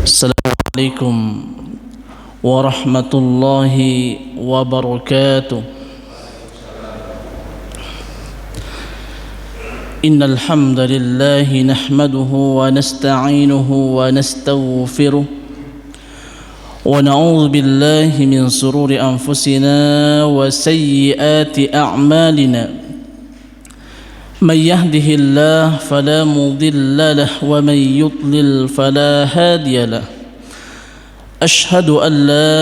السلام عليكم ورحمة الله وبركاته. إن الحمد لله نحمده ونستعينه ونستغفره ونعوذ بالله من شرور أنفسنا وسيئات أعمالنا. من يهده الله فلا مضل له ومن يضلل فلا هادي له. أشهد أن لا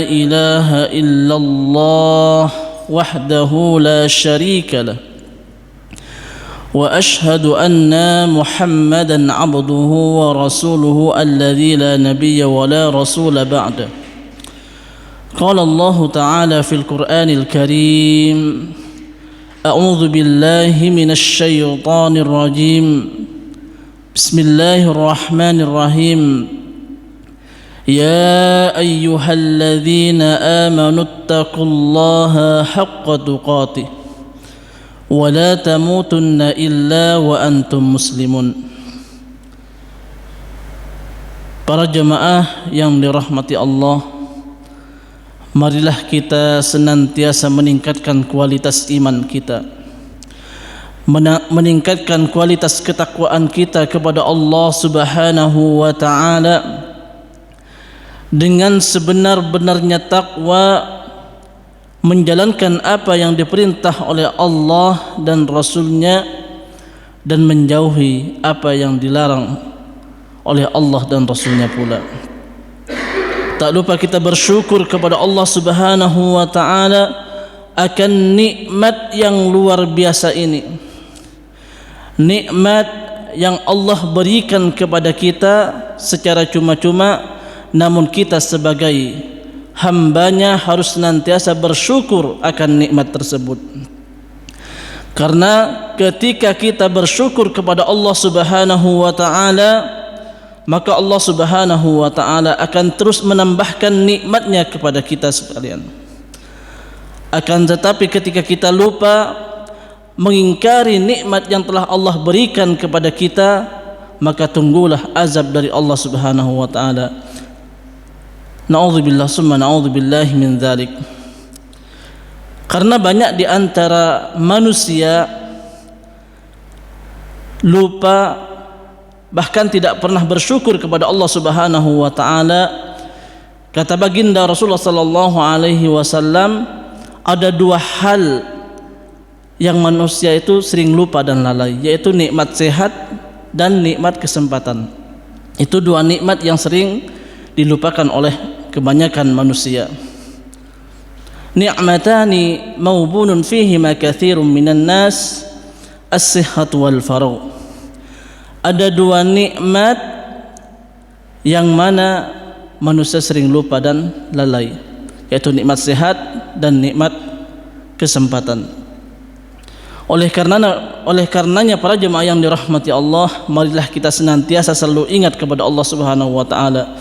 إله إلا الله وحده لا شريك له وأشهد أن محمدا عبده ورسوله الذي لا نبي ولا رسول بعده. قال الله تعالى في القرآن الكريم: أعوذ بالله من الشيطان الرجيم. بسم الله الرحمن الرحيم. يا أيها الذين آمنوا اتقوا الله حق تقاته ولا تموتن إلا وأنتم مسلمون. Para jemaah yang dirahmati Allah, marilah kita senantiasa meningkatkan kualitas iman kita, meningkatkan kualitas ketakwaan kita kepada Allah Subhanahu wa ta'ala dengan sebenar-benarnya takwa, menjalankan apa yang diperintah oleh Allah dan Rasul-Nya dan menjauhi apa yang dilarang oleh Allah dan Rasul-Nya pula. Tak lupa kita bersyukur kepada Allah Subhanahu wa ta'ala akan nikmat yang luar biasa ini, nikmat yang Allah berikan kepada kita secara cuma-cuma, namun kita sebagai hambanya harus senantiasa bersyukur akan nikmat tersebut. Karena ketika kita bersyukur kepada Allah Subhanahu wa ta'ala, maka Allah Subhanahu wa ta'ala akan terus menambahkan nikmatnya kepada kita sekalian. Akan tetapi ketika kita lupa mengingkari nikmat yang telah Allah berikan kepada kita, maka tunggulah azab dari Allah Subhanahu wa ta'ala. Na'udzubillah summa na'udzubillahi min dzalik. Karena banyak di antara manusia lupa, bahkan tidak pernah bersyukur kepada Allah Subhanahu wa ta'ala. Kata baginda Rasulullah sallallahu alaihi wasallam, ada dua hal yang manusia itu sering lupa dan lalai, yaitu nikmat sehat dan nikmat kesempatan. Itu dua nikmat yang sering dilupakan oleh kebanyakan manusia. Ni'matani mawbunun fihima katsirun minan nas, as-sihhat wal faragh. Ada dua nikmat yang mana manusia sering lupa dan lalai, yaitu nikmat sehat dan nikmat kesempatan. Oleh karenanya para jemaah yang dirahmati Allah, marilah kita senantiasa selalu ingat kepada Allah Subhanahu wa ta'ala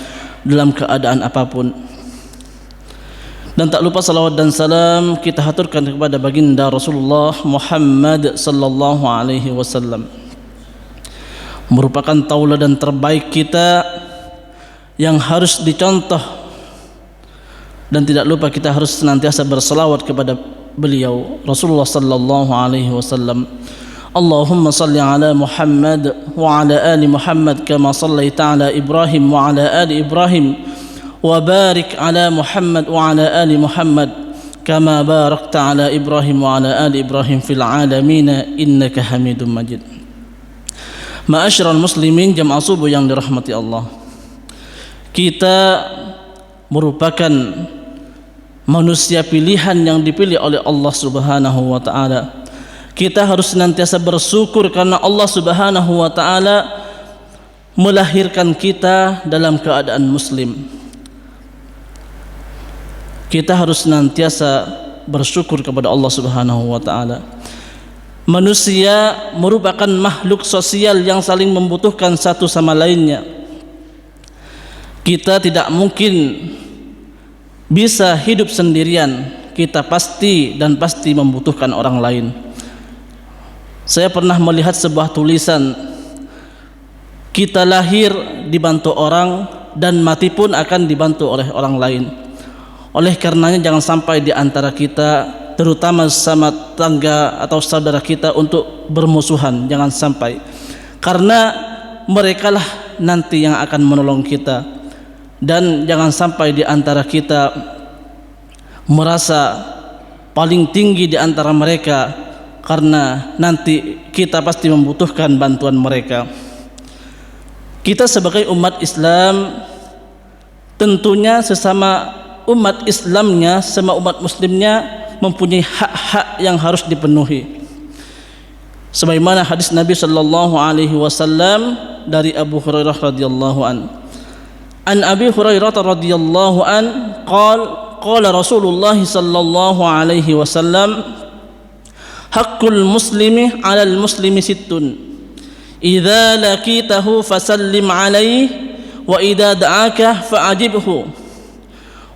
dalam keadaan apapun. Dan tak lupa salawat dan salam kita haturkan kepada baginda Rasulullah Muhammad sallallahu alaihi wasallam, merupakan tauladan terbaik kita yang harus dicontoh. Dan tidak lupa kita harus senantiasa berselawat kepada beliau Rasulullah sallallahu alaihi wasallam. Allahumma salli ala Muhammad wa ala ali Muhammad kama sallaita ala Ibrahim wa ala ali Ibrahim wa barik ala Muhammad wa ala ali Muhammad kama barakta ala Ibrahim wa ala ali Ibrahim fil alamin innaka Hamidum Majid. Ma'asyiral muslimin, jamaah subuh yang dirahmati Allah, kita merupakan manusia pilihan yang dipilih oleh Allah Subhanahu wa ta'ala. Kita harus senantiasa bersyukur karena Allah Subhanahu wa ta'ala melahirkan kita dalam keadaan muslim. Kita harus senantiasa bersyukur kepada Allah Subhanahu wa ta'ala. Manusia merupakan makhluk sosial yang saling membutuhkan satu sama lainnya. Kita tidak mungkin bisa hidup sendirian. Kita pasti membutuhkan orang lain. Saya pernah melihat sebuah tulisan Kita lahir dibantu orang dan mati pun akan dibantu oleh orang lain. Oleh karenanya jangan sampai di antara kita, terutama sama tangga atau saudara kita, untuk bermusuhan. Jangan sampai, karena merekalah nanti yang akan menolong kita. Dan jangan sampai di antara kita merasa paling tinggi di antara mereka, karena nanti kita pasti membutuhkan bantuan mereka. Kita sebagai umat Islam tentunya sesama umat Islamnya, sama umat muslimnya mempunyai hak-hak yang harus dipenuhi. Sebagaimana hadis Nabi sallallahu alaihi wasallam dari Abu Hurairah radhiyallahu an. An Abi Hurairah radhiyallahu an qala Rasulullah sallallahu alaihi wasallam, haqqul muslimi 'alal muslimi sittun. Idza laqitahu fasallim alaihi wa idza da'aka fa'ajibhu.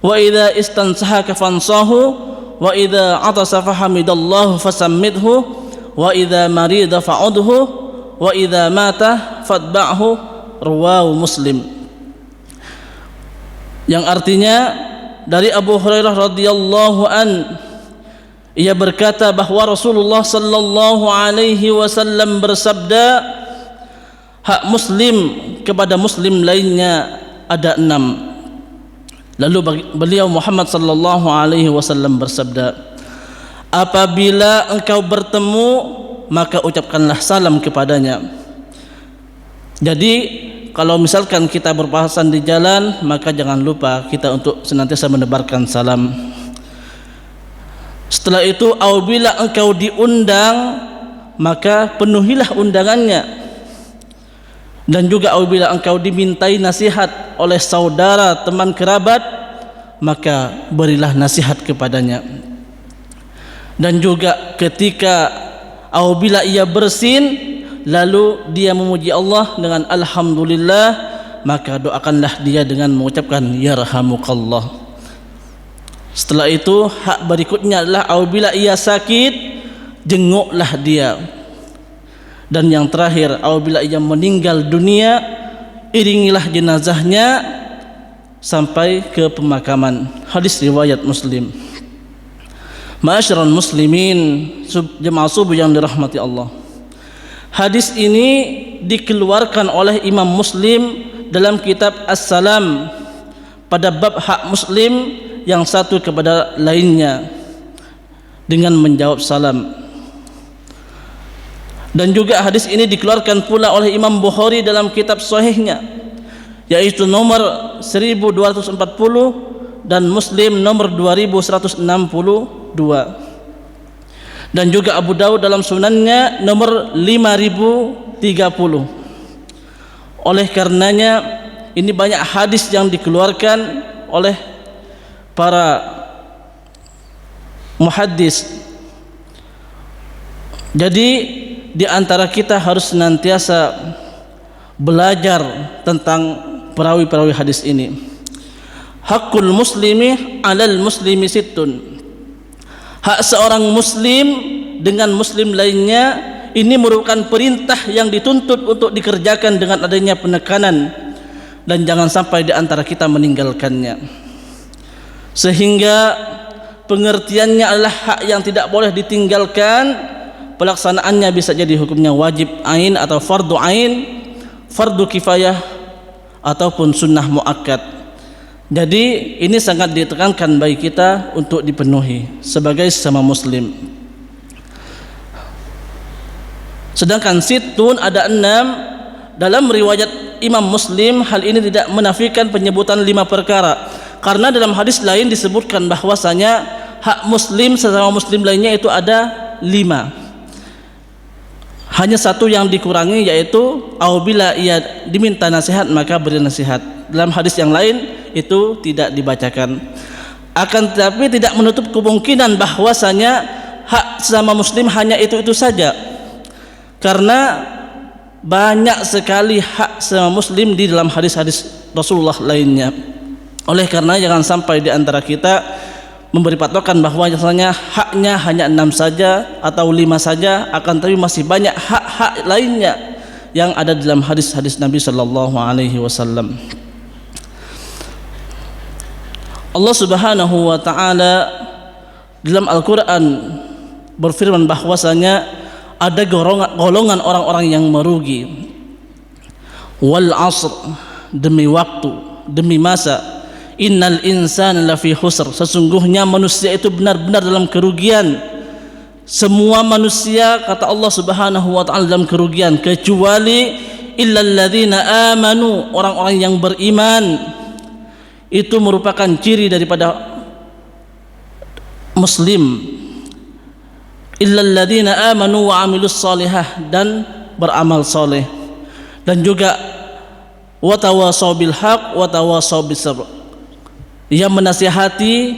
Wa idza istansahaka fansahu wa idza atasa fahamidallahu fasammidhu wa idza marida fa'udhu wa idza mata fatba'hu. Rawahu Muslim. Yang artinya dari Abu Hurairah radhiyallahu an, ia berkata bahwa Rasulullah sallallahu alaihi wasallam bersabda, hak muslim kepada muslim lainnya ada 6. Lalu beliau Muhammad sallallahu alaihi wasallam bersabda, apabila engkau bertemu maka ucapkanlah salam kepadanya. Jadi kalau misalkan kita berpapasan di jalan, maka jangan lupa kita untuk senantiasa menebarkan salam. Setelah itu apabila engkau diundang, maka penuhilah undangannya. Dan juga apabila engkau dimintai nasihat oleh saudara, teman, kerabat, maka berilah nasihat kepadanya. Dan juga ketika apabila ia bersin, lalu dia memuji Allah dengan alhamdulillah, maka doakanlah dia dengan mengucapkan yarhamukallah. Setelah itu hak berikutnya adalah apabila ia sakit, jenguklah dia. Dan yang terakhir, apabila ia meninggal dunia, iringilah jenazahnya sampai ke pemakaman. Hadis riwayat Muslim. Ma'asyiral muslimin, jemaah subuh yang dirahmati Allah. Hadis ini dikeluarkan oleh Imam Muslim dalam kitab As-Salam pada bab hak muslim yang satu kepada lainnya dengan menjawab salam. Dan juga hadis ini dikeluarkan pula oleh Imam Bukhari dalam kitab sahihnya, yaitu nomor 1240, dan Muslim nomor 2162, dan juga Abu Daud dalam sunannya nomor 5030. Oleh karenanya ini banyak hadis yang dikeluarkan oleh para muhaddis. Jadi di antara kita harus senantiasa belajar tentang perawi-perawi hadis ini. Hakul muslimi 'alal muslimi sittun. Hak seorang muslim dengan muslim lainnya ini merupakan perintah yang dituntut untuk dikerjakan dengan adanya penekanan, dan jangan sampai di antara kita meninggalkannya. Sehingga pengertiannya adalah hak yang tidak boleh ditinggalkan. Pelaksanaannya bisa jadi hukumnya wajib ain atau fardu ain, fardu kifayah, ataupun sunnah muakkad. Jadi ini sangat ditekankan bagi kita untuk dipenuhi sebagai sesama muslim. Sedangkan sittun ada 6. Dalam riwayat Imam Muslim, hal ini tidak menafikan penyebutan 5 perkara, karena dalam hadis lain disebutkan bahwasanya hak muslim sesama muslim lainnya itu ada 5. Hanya satu yang dikurangi, yaitu apabila ia diminta nasihat maka beri nasihat. Dalam hadis yang lain itu tidak dibacakan. Akan tetapi tidak menutup kemungkinan bahwasanya hak sesama muslim hanya itu saja, karena banyak sekali hak sesama muslim di dalam hadis-hadis Rasulullah lainnya. Oleh karena jangan sampai di antara kita memberi patokan bahwa misalnya haknya hanya 6 saja atau 5 saja, akan tapi masih banyak hak-hak lainnya yang ada dalam hadis-hadis Nabi sallallahu alaihi wasallam. Allah Subhanahu wa taala dalam Al-Qur'an berfirman bahwasanya ada golongan orang-orang yang merugi. Wal 'asr, demi waktu, demi masa, innal insana lafi khusr, sesungguhnya manusia itu benar-benar dalam kerugian. Semua manusia, kata Allah Subhanahu wa taala, dalam kerugian kecuali illal ladzina amanu, orang-orang yang beriman. Itu merupakan ciri daripada muslim. Illal ladzina amanu wa amilus salihah, dan beramal saleh, dan juga watawasaw bil haq watawasaw bis sabr, yang menasihati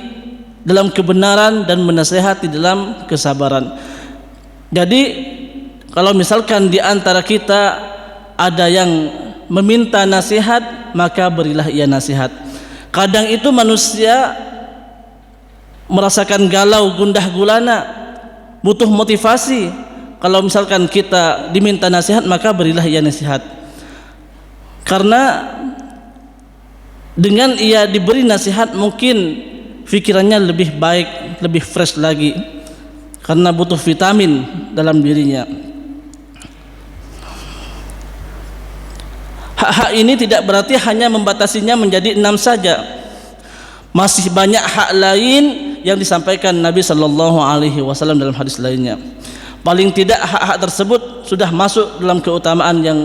dalam kebenaran dan menasihati dalam kesabaran. Jadi kalau misalkan di antara kita ada yang meminta nasihat, maka berilah ia nasihat. Kadang itu manusia merasakan galau, gundah gulana, butuh motivasi. Kalau misalkan kita diminta nasihat, maka berilah ia nasihat. Karena dengan ia diberi nasihat, mungkin fikirannya lebih baik, lebih fresh lagi, karena butuh vitamin dalam dirinya. Hak-hak ini tidak berarti hanya membatasinya menjadi 6 saja. Masih banyak hak lain yang disampaikan Nabi sallallahu alaihi wasallam dalam hadis lainnya. Paling tidak hak-hak tersebut sudah masuk dalam keutamaan yang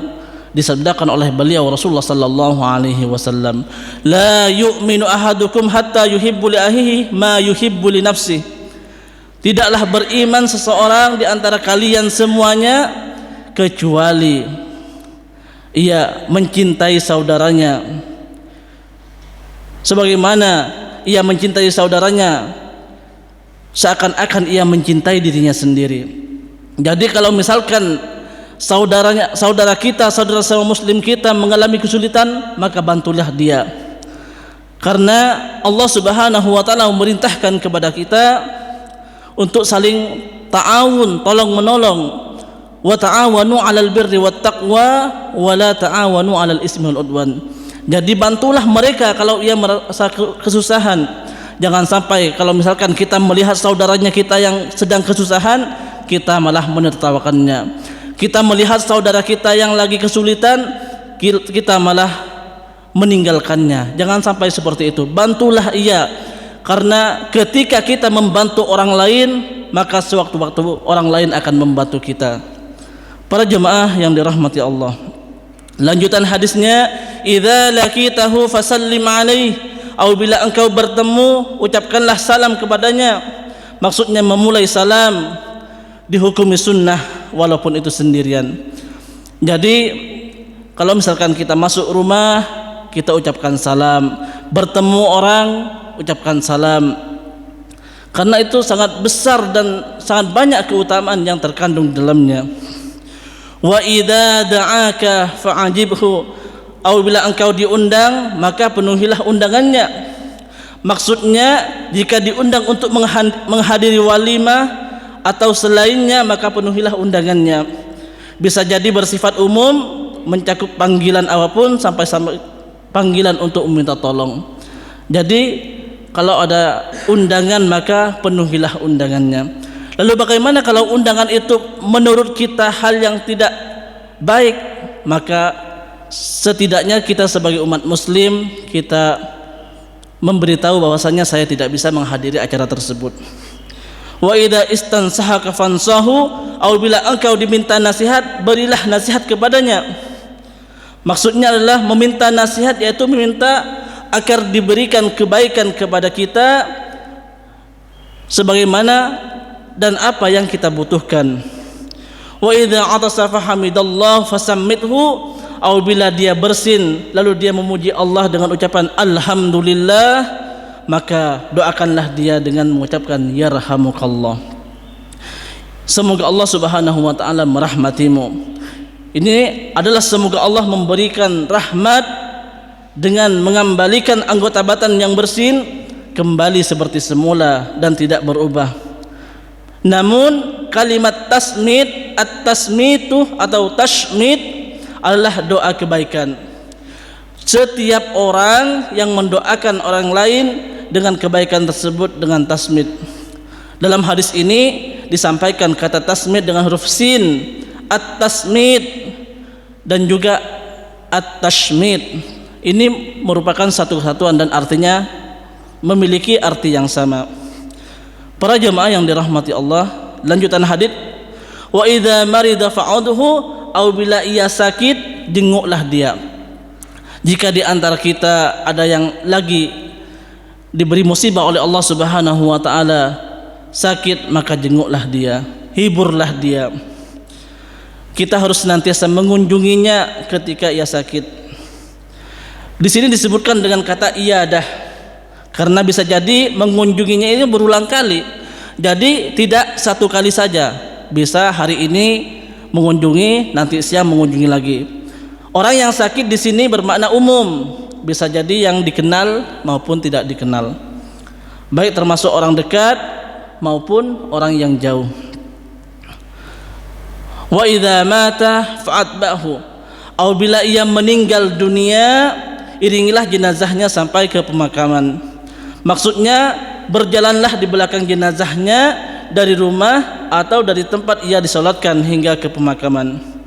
disabdakan oleh beliau Rasulullah sallallahu alaihi wasallam. La yu'minu ahadukum hatta yuhibbu li akhihi ma yuhibbu li nafsihi. Tidaklah beriman seseorang di antara kalian semuanya kecuali ia mencintai saudaranya sebagaimana ia mencintai saudaranya seakan-akan ia mencintai dirinya sendiri. Jadi kalau misalkan saudara kita, saudara sama muslim kita mengalami kesulitan, maka bantulah dia. Karena Allah Subhanahu wa taala memerintahkan kepada kita untuk saling ta'awun, tolong menolong. Wa ta'awanu 'alal birri wat taqwa wa la ta'awanu 'alal ismi wal 'udwan. Jadi bantulah mereka kalau ia merasa kesusahan. Jangan sampai kalau misalkan kita melihat saudaranya kita yang sedang kesusahan, kita malah menertawakannya. Kita melihat saudara kita yang lagi kesulitan, kita malah meninggalkannya. Jangan sampai seperti itu. Bantulah ia, karena ketika kita membantu orang lain, maka sewaktu-waktu orang lain akan membantu kita. Para jemaah yang dirahmati Allah, lanjutan hadisnya, idza laqitahu fasallim alaihi, apabila engkau bertemu, ucapkanlah salam kepadanya. Maksudnya memulai salam dihukumi sunnah walaupun itu sendirian. Jadi kalau misalkan kita masuk rumah, kita ucapkan salam. Bertemu orang, ucapkan salam. Karena itu sangat besar dan sangat banyak keutamaan yang terkandung di dalamnya. Wa idza da'aka fa'ajibhu, apabila engkau diundang, maka penuhilah undangannya. Maksudnya jika diundang untuk menghadiri walimah atau selainnya, maka penuhilah undangannya. Bisa jadi bersifat umum, mencakup panggilan apapun sampai panggilan untuk meminta tolong. Jadi kalau ada undangan, maka penuhilah undangannya. Lalu bagaimana kalau undangan itu menurut kita hal yang tidak baik? Maka setidaknya kita sebagai umat muslim, kita memberitahu bahwasanya saya tidak bisa menghadiri acara tersebut. Wa idza istansahaka fansahu, apabila engkau diminta nasihat, berilah nasihat kepadanya. Maksudnya adalah meminta nasihat, yaitu meminta agar diberikan kebaikan kepada kita sebagaimana dan apa yang kita butuhkan. Wa idza atasa fahamidallah fasammithu, apabila dia bersin lalu dia memuji Allah dengan ucapan alhamdulillah, maka doakanlah dia dengan mengucapkan yarhamukallah. Semoga Allah Subhanahu wa taala merahmatimu. Ini adalah semoga Allah memberikan rahmat dengan mengembalikan anggota badan yang bersin kembali seperti semula dan tidak berubah. Namun kalimat tasmit, at-tasmitu atau tashmit, adalah doa kebaikan. Setiap orang yang mendoakan orang lain dengan kebaikan tersebut dengan tasmid. Dalam hadis ini disampaikan kata tasmid dengan huruf sin, at-tasmid dan juga at-tashmid. Ini merupakan satu kesatuan dan artinya memiliki arti yang sama. Para jemaah yang dirahmati Allah, lanjutan hadis, wa idza marida fa'udhu, au bila ia sakit jenguklah dia. Jika di antara kita ada yang lagi diberi musibah oleh Allah Subhanahu wa taala, sakit, maka jenguklah dia, hiburlah dia. Kita harus senantiasa mengunjunginya ketika ia sakit. Di sini disebutkan dengan kata iyadah, karena bisa jadi mengunjunginya ini berulang kali. Jadi tidak satu kali saja. Bisa hari ini mengunjungi, nanti siang mengunjungi lagi. Orang yang sakit di sini bermakna umum, bisa jadi yang dikenal maupun tidak dikenal, baik termasuk orang dekat maupun orang yang jauh. Wa idza mata fa'atba'hu, apabila ia meninggal dunia, iringilah jenazahnya sampai ke pemakaman. Maksudnya berjalanlah di belakang jenazahnya dari rumah atau dari tempat ia disolatkan hingga ke pemakaman.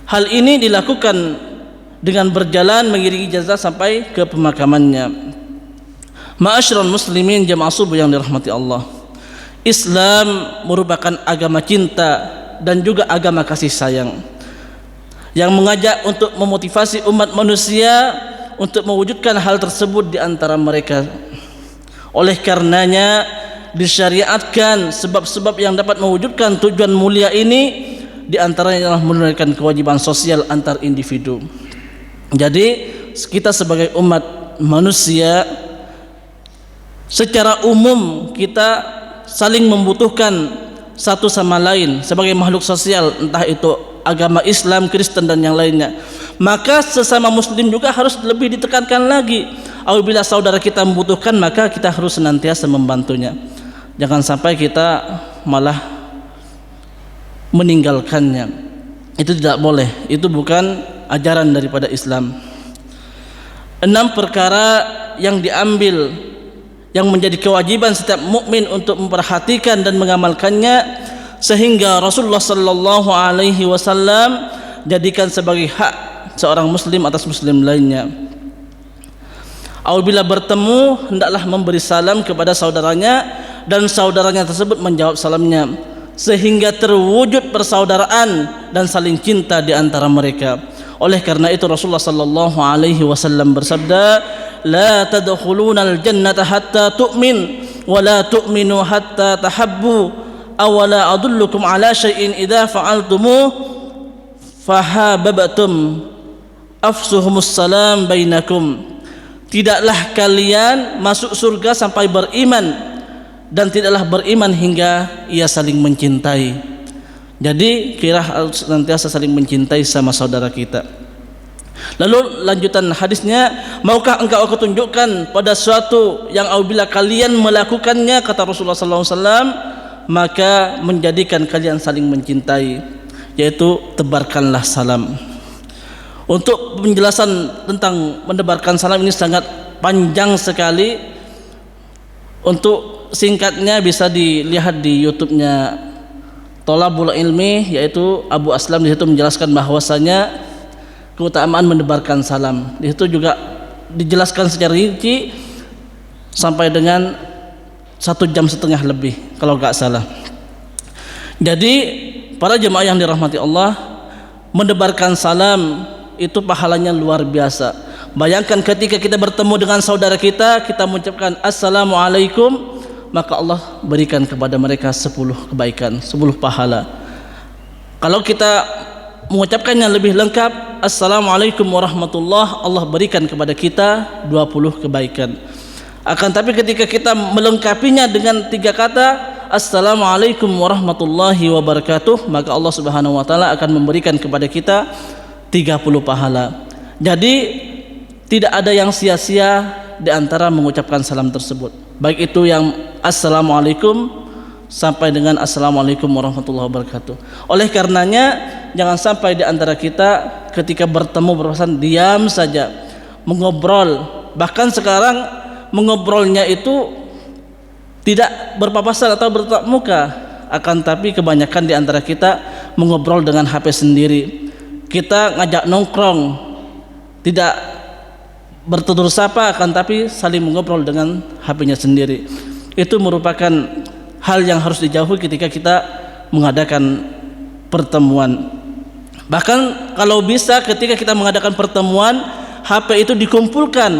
Hal ini dilakukan dengan berjalan mengiringi jenazah sampai ke pemakamannya. Ma'asyiral muslimin jamaah subuh yang dirahmati Allah, Islam merupakan agama cinta dan juga agama kasih sayang yang mengajak untuk memotivasi umat manusia untuk mewujudkan hal tersebut di antara mereka. Oleh karenanya disyariatkan sebab-sebab yang dapat mewujudkan tujuan mulia ini, di antaranya adalah menunaikan kewajiban sosial antar individu. Jadi kita sebagai umat manusia secara umum kita saling membutuhkan satu sama lain sebagai makhluk sosial, entah itu agama Islam, Kristen dan yang lainnya. Maka sesama muslim juga harus lebih ditekankan lagi. Apabila saudara kita membutuhkan, maka kita harus senantiasa membantunya. Jangan sampai kita malah meninggalkannya. Itu tidak boleh. Itu bukan ajaran daripada Islam. 6 perkara yang diambil, yang menjadi kewajiban setiap mukmin untuk memperhatikan dan mengamalkannya, sehingga Rasulullah sallallahu alaihi wasallam jadikan sebagai hak seorang muslim atas muslim lainnya. Apabila bertemu, hendaklah memberi salam kepada saudaranya dan saudaranya tersebut menjawab salamnya, sehingga terwujud persaudaraan dan saling cinta di antara mereka. Oleh karena itu Rasulullah sallallahu alaihi wasallam bersabda, la tadkhulunal jannata hatta tu'min wa la tu'minu hatta tahabbu, awala adullukum ala syai'in idza fa'altumuh fahabbtum afsuhumus salam bainakum. Tidaklah kalian masuk surga sampai beriman, dan tidaklah beriman hingga ia saling mencintai. Jadi kira harus senantiasa saling mencintai sama saudara kita. Lalu lanjutan hadisnya, maukah engkau aku tunjukkan pada suatu yang apabila kalian melakukannya, kata Rasulullah SAW, maka menjadikan kalian saling mencintai, yaitu tebarkanlah salam. Untuk penjelasan tentang menebarkan salam ini sangat panjang sekali. Untuk singkatnya bisa dilihat di YouTube-nya Thalabul Ilmi, yaitu Abu Aslam. Di situ menjelaskan bahwasanya keutamaan menebarkan salam. Di situ juga dijelaskan secara rinci sampai dengan 1,5 jam lebih kalau nggak salah. Jadi para jemaah yang dirahmati Allah, menebarkan salam itu pahalanya luar biasa. Bayangkan ketika kita bertemu dengan saudara kita, kita mengucapkan assalamualaikum, maka Allah berikan kepada mereka 10 kebaikan, 10 pahala. Kalau kita mengucapkannya lebih lengkap, assalamualaikum warahmatullah, Allah berikan kepada kita 20 kebaikan. Akan tapi ketika kita melengkapinya dengan 3 kata, assalamualaikum warahmatullahi wabarakatuh, maka Allah subhanahu wa ta'ala akan memberikan kepada kita 30 pahala. Jadi tidak ada yang sia-sia di antara mengucapkan salam tersebut, baik itu yang assalamualaikum sampai dengan assalamualaikum warahmatullahi wabarakatuh. Oleh karenanya jangan sampai di antara kita ketika bertemu berpapasan diam saja, mengobrol. Bahkan sekarang mengobrolnya itu tidak berpapasan atau bertatap muka, akan tapi kebanyakan di antara kita mengobrol dengan HP sendiri. Kita ngajak nongkrong, tidak bertutur sapa, akan tapi saling mengobrol dengan HP-nya sendiri. Itu merupakan hal yang harus dijauhi ketika kita mengadakan pertemuan. Bahkan kalau bisa ketika kita mengadakan pertemuan, HP itu dikumpulkan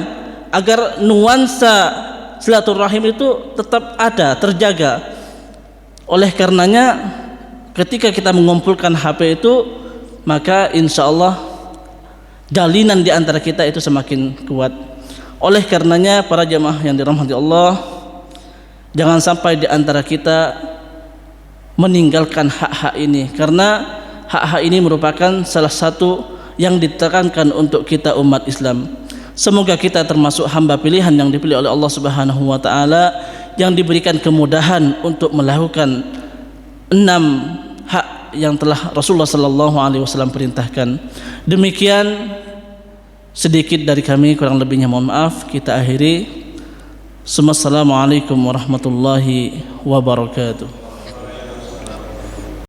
agar nuansa silaturahim itu tetap ada, terjaga. Oleh karenanya ketika kita mengumpulkan HP itu, maka insya Allah jalinan di antara kita itu semakin kuat. Oleh karenanya para jamaah yang dirahmati Allah, jangan sampai di antara kita meninggalkan hak-hak ini, karena hak-hak ini merupakan salah satu yang ditekankan untuk kita umat Islam. Semoga kita termasuk hamba pilihan yang dipilih oleh Allah Subhanahu wa taala, yang diberikan kemudahan untuk melakukan 6 hak yang telah Rasulullah sallallahu alaihi wasallam perintahkan. Demikian sedikit dari kami, kurang lebihnya mohon maaf. Kita akhiri. Assalamualaikum warahmatullahi wabarakatuh.